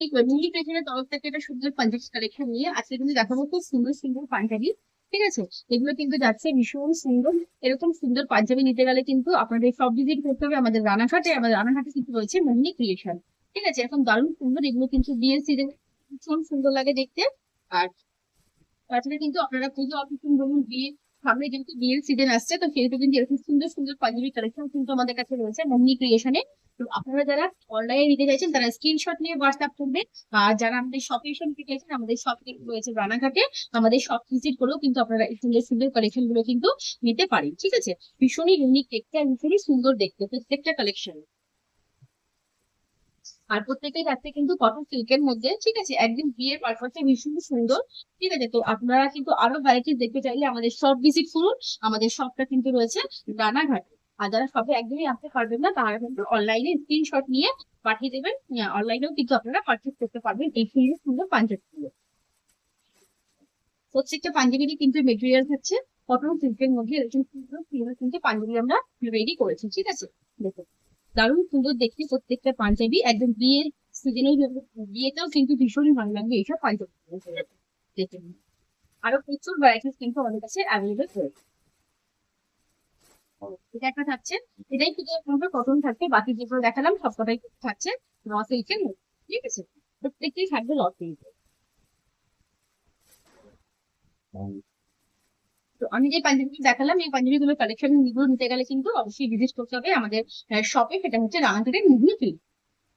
Mini ক্রিয়েশনের তরফ থেকে একটা সুন্দর পাঞ্জাবি কালেকশন নিয়ে আজকে কিন্তু দেখাবো খুব সুন্দর সুন্দর পাঞ্জাবি। ঠিক আছে, এগুলো কিন্তু যাচ্ছে ভীষণ সুন্দর। এরকম সুন্দর পাঞ্জাবি নিতে গেলে কিন্তু আপনাদের সব ভিজিট করতে হবে আমাদের রানাঘাটে। আমাদের রানাঘাটে কিন্তু রয়েছে মোহিনী ক্রিয়েশন। ঠিক আছে, এরকম দারুণ সুন্দর এগুলো কিন্তু বিএসসি ভীষণ সুন্দর লাগে দেখতে। আর তাছাড়া কিন্তু আপনারা পুজো অকেশন বলুন, বিয়ে, সামনে যেহেতু বিয়ের সিজন আসছে, তো সেহেতু কিন্তু এরকম সুন্দর সুন্দর পাঞ্জাবি কালেকশন কিন্তু আমাদের কাছে রয়েছে মোহিনী ক্রিয়েশনে। তো আপনারা যারা অনলাইনে নিতে চাইছেন তারা স্ক্রিনশট নিয়ে হোয়াটসঅ্যাপ করবেন। আর যারা আমাদের শপে এসে নিতে চাইছেন, আমাদের শপ কিন্তু রয়েছে রানাঘাটে। আমাদের শপ ভিজিট করেও কিন্তু আপনারা এই সুন্দর সুন্দর কালেকশন গুলো কিন্তু নিতে পারেন। ঠিক আছে, ভীষণই ইউনিক দেখতে আর ভীষণই সুন্দর দেখতে প্রত্যেকটা কালেকশন। আর প্রত্যেকটাই থাকছে কিন্তু কটন সিল্কের মধ্যে। ঠিক আছে, একদম বিয়ের পারপাসে ভীষণ সুন্দর। ঠিক আছে, তো আপনারা কিন্তু আরো ভ্যারাইটিস দেখতে চাইলে আমাদের শপ ভিজিট করুন। আমাদের শপটা কিন্তু রয়েছে রানাঘাটে। আর যারা শপে একদমই আসতে পারবেন না তারা কিন্তু অনলাইনে স্ক্রিনশট নিয়ে পাঠিয়ে দেবেন। অনলাইনেও কিন্তু আপনারা পারচেস করতে পারবেন এই সুন্দর সুন্দর পাঞ্জাবিগুলো। প্রত্যেকটা পাঞ্জাবিরই কিন্তু মেটেরিয়াল থাকছে কটন সিল্কের মধ্যে। এরকম সুন্দর সুন্দর কিন্তু পাঞ্জাবি আমরা রেডি করেছি। ঠিক আছে, দেখুন দারুণ সুন্দর দেখতে প্রত্যেকটা পাঞ্জাবি। একদম বিয়ের সিজনে, বিয়েতেও কিন্তু ভীষণই ভালো লাগবে এইসব পাঞ্জাবি দেখে নিন। আরো প্রচুর ভ্যারাইটিস কিন্তু আমাদের কাছে অ্যাভেলেবেল রয়েছে। এটা একটা থাকছে, এটাই শুধু আপনাদের কটন থাকবে, বাকি যেগুলো দেখালাম সবকটাই থাকছে র সিল্কের মধ্যে। ঠিক আছে, প্রত্যেকটাই থাকবে র সিল্কের। তো আমি যে পাঞ্জাবিগুলো দেখালাম এই পাঞ্জাবিগুলোর কালেকশন গুলো নিতে গেলে কিন্তু অবশ্যই ভিজিট করতে হবে আমাদের শপে, সেটা হচ্ছে রানাঘাটের মুভি।